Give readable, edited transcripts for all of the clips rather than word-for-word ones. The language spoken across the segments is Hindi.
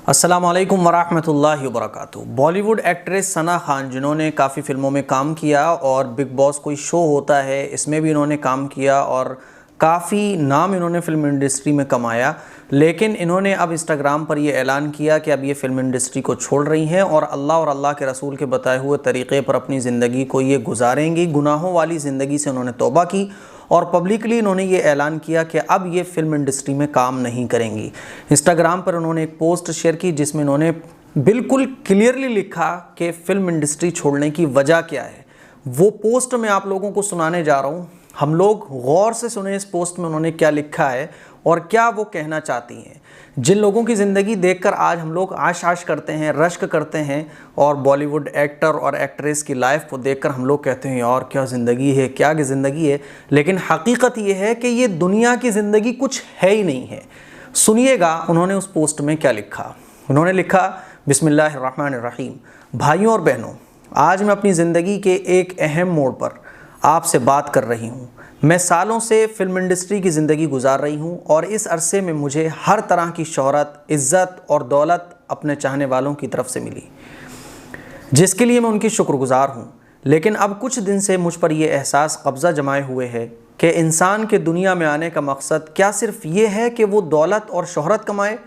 अस्सलाम वालेकुम वरहमतुल्लाहि वबरकातुहू। बॉलीवुड एक्ट्रेस सना खान जिन्होंने काफ़ी फ़िल्मों में काम किया और बिग बॉस कोई शो होता है इसमें भी इन्होंने काम किया और काफ़ी नाम इन्होंने फ़िल्म इंडस्ट्री में कमाया, लेकिन इन्होंने अब इंस्टाग्राम पर ये ऐलान किया कि अब ये फ़िल्म इंडस्ट्री को छोड़ रही हैं और अल्लाह के रसूल के बताए हुए तरीक़े पर अपनी ज़िंदगी को ये गुजारेंगी। गुनाहों वाली ज़िंदगी से उन्होंने तौबा की और पब्लिकली इन्होंने ये ऐलान किया कि अब ये फ़िल्म इंडस्ट्री में काम नहीं करेंगी। इंस्टाग्राम पर उन्होंने एक पोस्ट शेयर की जिसमें उन्होंने बिल्कुल क्लियरली लिखा कि फ़िल्म इंडस्ट्री छोड़ने की वजह क्या है। वो पोस्ट मैं आप लोगों को सुनाने जा रहा हूँ। हम लोग गौर से सुने इस पोस्ट में उन्होंने क्या लिखा है और क्या वो कहना चाहती हैं। जिन लोगों की ज़िंदगी देखकर आज हम लोग आश करते हैं, रश्क करते हैं और बॉलीवुड एक्टर और एक्ट्रेस की लाइफ को देखकर हम लोग कहते हैं यार क्या ज़िंदगी है, क्या की ज़िंदगी है, लेकिन हकीकत ये है कि ये दुनिया की ज़िंदगी कुछ है ही नहीं है। सुनिएगा उन्होंने उस पोस्ट में क्या लिखा। उन्होंने लिखा, बिस्मिल्लाहिर्रहमानिर्रहीम। भाइयों और बहनों, आज मैं अपनी ज़िंदगी के एक अहम मोड़ पर आपसे बात कर रही हूँ। मैं सालों से फ़िल्म इंडस्ट्री की ज़िंदगी गुजार रही हूँ और इस अरसे में मुझे हर तरह की शोहरत, इज़्ज़त और दौलत अपने चाहने वालों की तरफ से मिली, जिसके लिए मैं उनकी शुक्रगुजार हूँ। लेकिन अब कुछ दिन से मुझ पर यह एहसास कब्ज़ा जमाए हुए है कि इंसान के दुनिया में आने का मकसद क्या सिर्फ़ ये है कि वो दौलत और शोहरत कमाए?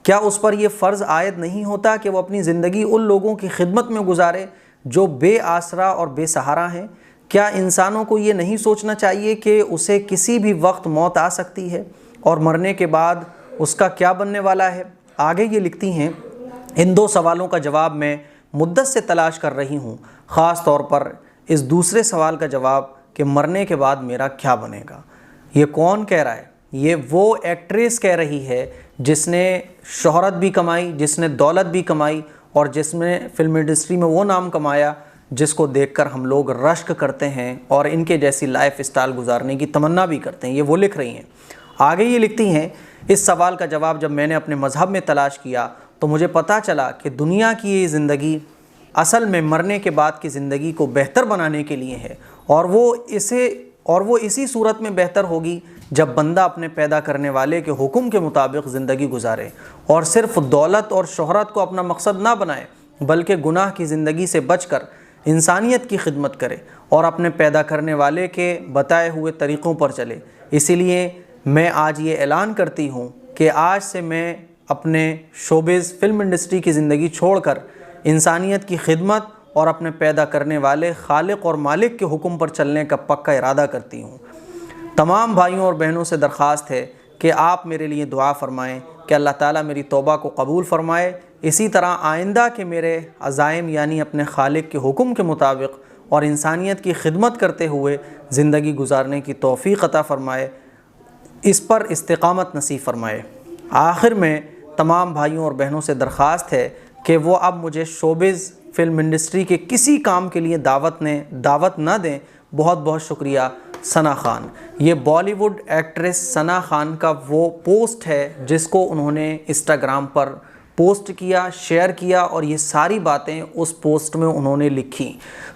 क्या उस पर यह फ़र्ज़ आयद नहीं होता कि वो अपनी ज़िंदगी उन लोगों की खिदमत में गुजारे जो बेआसरा और बेसहारा हैं? क्या इंसानों को ये नहीं सोचना चाहिए कि उसे किसी भी वक्त मौत आ सकती है और मरने के बाद उसका क्या बनने वाला है? आगे ये लिखती हैं, इन दो सवालों का जवाब मैं मुद्दत से तलाश कर रही हूँ, ख़ास तौर पर इस दूसरे सवाल का जवाब कि मरने के बाद मेरा क्या बनेगा। ये कौन कह रहा है? ये वो एक्ट्रेस कह रही है जिसने शोहरत भी कमाई, जिसने दौलत भी कमाई और जिसने फ़िल्म इंडस्ट्री में वो नाम कमाया जिसको देखकर हम लोग रश्क करते हैं और इनके जैसी लाइफ स्टाइल गुजारने की तमन्ना भी करते हैं। ये वो लिख रही हैं। आगे ये लिखती हैं, इस सवाल का जवाब जब मैंने अपने मज़हब में तलाश किया तो मुझे पता चला कि दुनिया की ये ज़िंदगी असल में मरने के बाद की ज़िंदगी को बेहतर बनाने के लिए है और वो इसी सूरत में बेहतर होगी जब बंदा अपने पैदा करने वाले के हुक्म के मुताबिक ज़िंदगी गुजारे और सिर्फ़ दौलत और शोहरत को अपना मकसद ना बनाए, बल्कि गुनाह की ज़िंदगी से बचकर इंसानियत की खिदमत करे और अपने पैदा करने वाले के बताए हुए तरीक़ों पर चले। इसीलिए मैं आज ये ऐलान करती हूँ कि आज से मैं अपने शोबिज़ फ़िल्म इंडस्ट्री की ज़िंदगी छोड़कर इंसानियत की खिदमत और अपने पैदा करने वाले खालिक और मालिक के हुक्म पर चलने का पक्का इरादा करती हूँ। तमाम भाइयों और बहनों से दरख्वास्त है कि आप मेरे लिए दुआ फ़रमाएँ कि अल्लाह ताला मेरी तौबा को कबूल फ़रमाए। इसी तरह आइंदा के मेरे अज़ाइम यानी अपने खालिक के हुक्म के मुताबिक और इंसानियत की खिदमत करते हुए ज़िंदगी गुजारने की तौफ़ीक़ अता फ़रमाए, इस पर इस्तिक़ामत नसीब फ़रमाए। आखिर में तमाम भाइयों और बहनों से दरख्वास्त है कि वो अब मुझे शोबिज़ फ़िल्म इंडस्ट्री के किसी काम के लिए दावत ना दें। बहुत बहुत शुक्रिया सना खान। ये बॉलीवुड एक्ट्रेस सना खान का वो पोस्ट है जिसको उन्होंने इंस्टाग्राम पर पोस्ट किया, शेयर किया और ये सारी बातें उस पोस्ट में उन्होंने लिखी।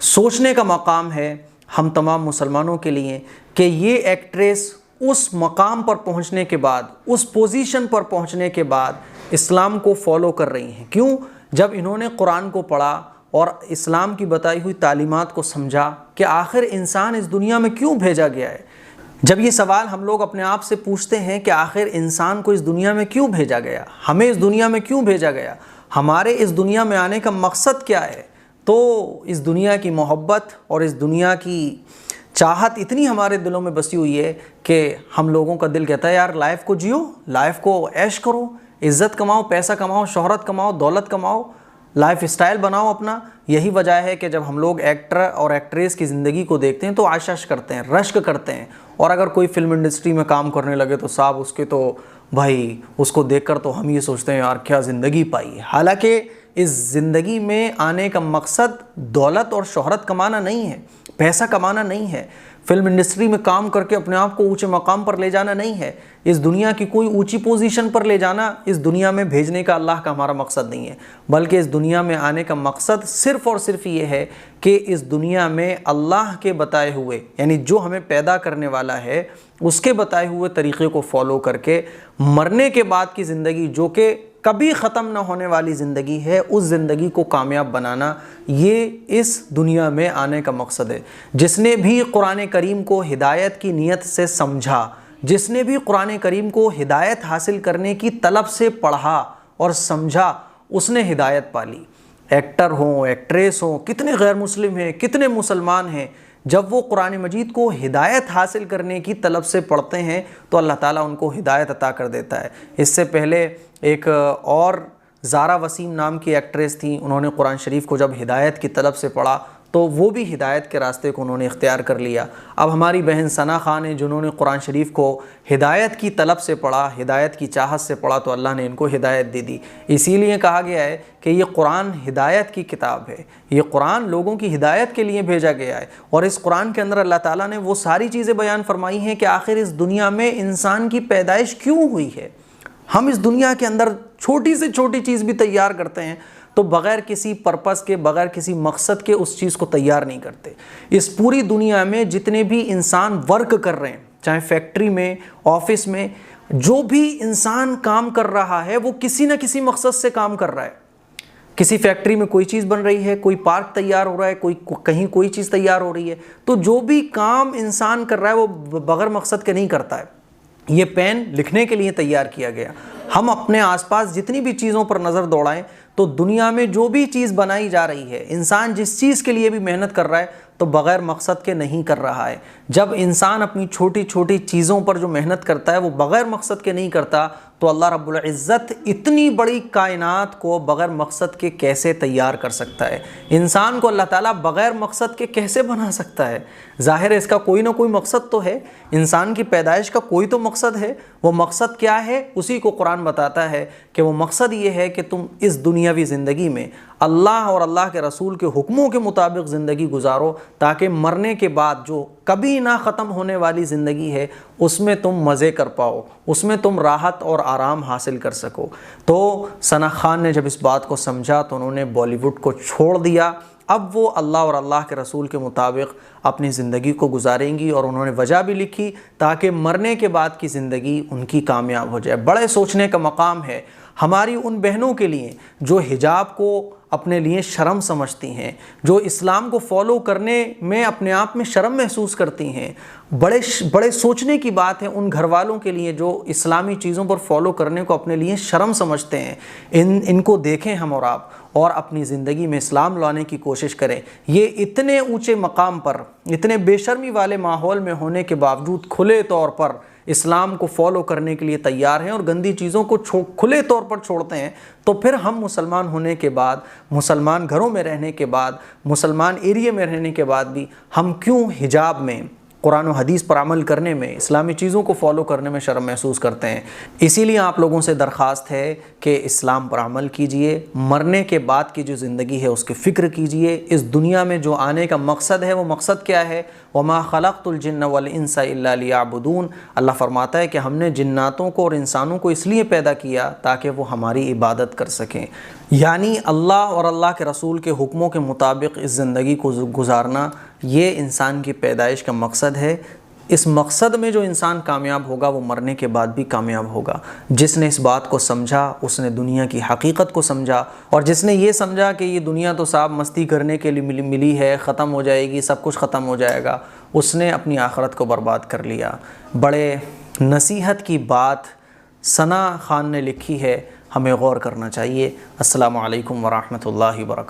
सोचने का मकाम है हम तमाम मुसलमानों के लिए कि ये एक्ट्रेस उस मकाम पर पहुंचने के बाद, उस पोजीशन पर पहुंचने के बाद इस्लाम को फॉलो कर रही हैं। क्यों? जब इन्होंने कुरान को पढ़ा और इस्लाम की बताई हुई तालीमात को समझा कि आखिर इंसान इस दुनिया में क्यों भेजा गया है। जब ये सवाल हम लोग अपने आप से पूछते हैं कि आखिर इंसान को इस दुनिया में क्यों भेजा गया, हमें इस दुनिया में क्यों भेजा गया, हमारे इस दुनिया में आने का मकसद क्या है, तो इस दुनिया की मोहब्बत और इस दुनिया की चाहत इतनी हमारे दिलों में बसी हुई है कि हम लोगों का दिल कहता है यार लाइफ को जियो, लाइफ को ऐश करो, इज़्ज़त कमाओ, पैसा कमाओ, शोहरत कमाओ, दौलत कमाओ, लाइफ स्टाइल बनाओ अपना। यही वजह है कि जब हम लोग एक्टर और एक्ट्रेस की ज़िंदगी को देखते हैं तो आशाश करते हैं, रश्क करते हैं और अगर कोई फ़िल्म इंडस्ट्री में काम करने लगे तो साहब उसके तो भाई उसको देखकर तो हम ये सोचते हैं यार क्या ज़िंदगी पाई है। हालांकि इस ज़िंदगी में आने का मकसद दौलत और शोहरत कमाना नहीं है, पैसा कमाना नहीं है, फ़िल्म इंडस्ट्री में काम करके अपने आप को ऊंचे मकाम पर ले जाना नहीं है, इस दुनिया की कोई ऊंची पोजीशन पर ले जाना इस दुनिया में भेजने का अल्लाह का हमारा मकसद नहीं है। बल्कि इस दुनिया में आने का मकसद सिर्फ़ और सिर्फ ये है कि इस दुनिया में अल्लाह के बताए हुए यानी जो हमें पैदा करने वाला है उसके बताए हुए तरीक़े को फॉलो करके मरने के बाद की ज़िंदगी जो कि कभी ख़त्म ना होने वाली ज़िंदगी है, उस ज़िंदगी को कामयाब बनाना, ये इस दुनिया में आने का मकसद है। जिसने भी कुरान करीम को हिदायत की नीयत से समझा, जिसने भी कुरान करीम को हिदायत हासिल करने की तलब से पढ़ा और समझा, उसने हिदायत पाली। एक्टर हों, एक्ट्रेस हों, कितने गैर मुस्लिम हैं, कितने मुसलमान हैं, जब वो कुरान मजीद को हिदायत हासिल करने की तलब से पढ़ते हैं तो अल्लाह ताला उनको हिदायत अता कर देता है। इससे पहले एक और ज़ारा वसीम नाम की एक्ट्रेस थी, उन्होंने कुरान शरीफ को जब हिदायत की तलब से पढ़ा तो वो भी हिदायत के रास्ते को उन्होंने इख्तियार कर लिया। अब हमारी बहन सना खान है, जिन्होंने कुरान शरीफ को हिदायत की तलब से पढ़ा, हिदायत की चाहत से पढ़ा, तो अल्लाह ने इनको हिदायत दे दी। इसीलिए कहा गया है कि ये कुरान हिदायत की किताब है, ये कुरान लोगों की हिदायत के लिए भेजा गया है। और इस कुरान के अंदर अल्लाह ताला ने वो सारी चीज़ें बयान फरमाई हैं कि आखिर इस दुनिया में इंसान की पैदाइश क्यों हुई है। हम इस दुनिया के अंदर छोटी से छोटी चीज़ भी तैयार करते हैं तो बग़ैर किसी पर्पस के, बग़ैर किसी मकसद के उस चीज़ को तैयार नहीं करते। इस पूरी दुनिया में जितने भी इंसान वर्क कर रहे हैं, चाहे फैक्ट्री में, ऑफिस में, जो भी इंसान काम कर रहा है वो किसी न किसी मकसद से काम कर रहा है। किसी फैक्ट्री में कोई चीज़ बन रही है, कोई पार्क तैयार हो रहा है, कहीं कोई चीज़ तैयार हो रही है। तो जो भी काम इंसान कर रहा है वो बग़ैर मकसद के नहीं करता है। ये पेन लिखने के लिए तैयार किया गया। हम अपने आसपास जितनी भी चीज़ों पर नज़र दौड़ाएं तो दुनिया में जो भी चीज़ बनाई जा रही है, इंसान जिस चीज़ के लिए भी मेहनत कर रहा है तो बग़ैर मकसद के नहीं कर रहा है। जब इंसान अपनी छोटी छोटी चीज़ों पर जो मेहनत करता है वो बग़ैर मकसद के नहीं करता तो अल्लाह रब्बुल इज़्ज़त इतनी बड़ी कायनात को बग़ैर मकसद के कैसे तैयार कर सकता है। इंसान को अल्लाह ताला बग़ैर मकसद के कैसे बना सकता है। ज़ाहिर है इसका कोई ना कोई मकसद तो है, इंसान की पैदाइश का कोई तो मकसद है। वो मकसद क्या है उसी को कुरान बताता है कि वो मकसद ये है कि तुम इस दुनियावी ज़िंदगी में अल्लाह और अल्लाह के रसूल के हुक्मों के मुताबिक ज़िंदगी गुजारो, ताकि मरने के बाद जो कभी ना ख़त्म होने वाली ज़िंदगी है उसमें तुम मज़े कर पाओ, उसमें तुम राहत और आराम हासिल कर सको। तो सना खान ने जब इस बात को समझा तो उन्होंने बॉलीवुड को छोड़ दिया। अब वो अल्लाह और अल्लाह के रसूल के मुताबिक अपनी ज़िंदगी को गुजारेंगी और उन्होंने वजह भी लिखी ताकि मरने के बाद की ज़िंदगी उनकी कामयाब हो जाए। बड़े सोचने का मकाम है हमारी उन बहनों के लिए जो हिजाब को अपने लिए शर्म समझती हैं, जो इस्लाम को फॉलो करने में अपने आप में शर्म महसूस करती हैं। बड़े सोचने की बात है उन घर वालों के लिए जो इस्लामी चीज़ों पर फॉलो करने को अपने लिए शर्म समझते हैं। इनको देखें हम और आप, और अपनी ज़िंदगी में इस्लाम लाने की कोशिश करें। ये इतने ऊंचे मकाम पर, इतने बेशर्मी वाले माहौल में होने के बावजूद खुले तौर पर इस्लाम को फॉलो करने के लिए तैयार हैं और गंदी चीज़ों को खुले तौर पर छोड़ते हैं। तो फिर हम मुसलमान होने के बाद, मुसलमान घरों में रहने के बाद, मुसलमान एरिया में रहने के बाद भी हम क्यों हिजाब में, कुरान और हदीस पर अमल करने में, इस्लामी चीज़ों को फॉलो करने में शर्म महसूस करते हैं। इसीलिए आप लोगों से दरख्वास्त है कि इस्लाम पर अमल कीजिए, मरने के बाद की जो ज़िंदगी है उसकी फ़िक्र कीजिए। इस दुनिया में जो आने का मकसद है वो मकसद क्या है? वमा खलक़तुल जिन्न वल इंसा इल्ला लियअबुदून। अल्लाह फरमाता है कि हमने जिन्नातों को और इंसानों को इसलिए पैदा किया ताकि वो हमारी इबादत कर सकें। यानी अल्लाह और अल्लाह के रसूल के हुक्मों के मुताबिक इस ज़िंदगी को गुजारना, ये इंसान की पैदाइश का मकसद है। इस मकसद में जो इंसान कामयाब होगा वो मरने के बाद भी कामयाब होगा। जिसने इस बात को समझा उसने दुनिया की हकीकत को समझा, और जिसने ये समझा कि ये दुनिया तो साहब मस्ती करने के लिए मिली है, ख़त्म हो जाएगी, सब कुछ ख़त्म हो जाएगा, उसने अपनी आखिरत को बर्बाद कर लिया। बड़े नसीहत की बात सना खान ने लिखी है, हमें गौर करना चाहिए। अस्सलामु अलैकुम वरहमतुल्लाहि वबरकातुहू।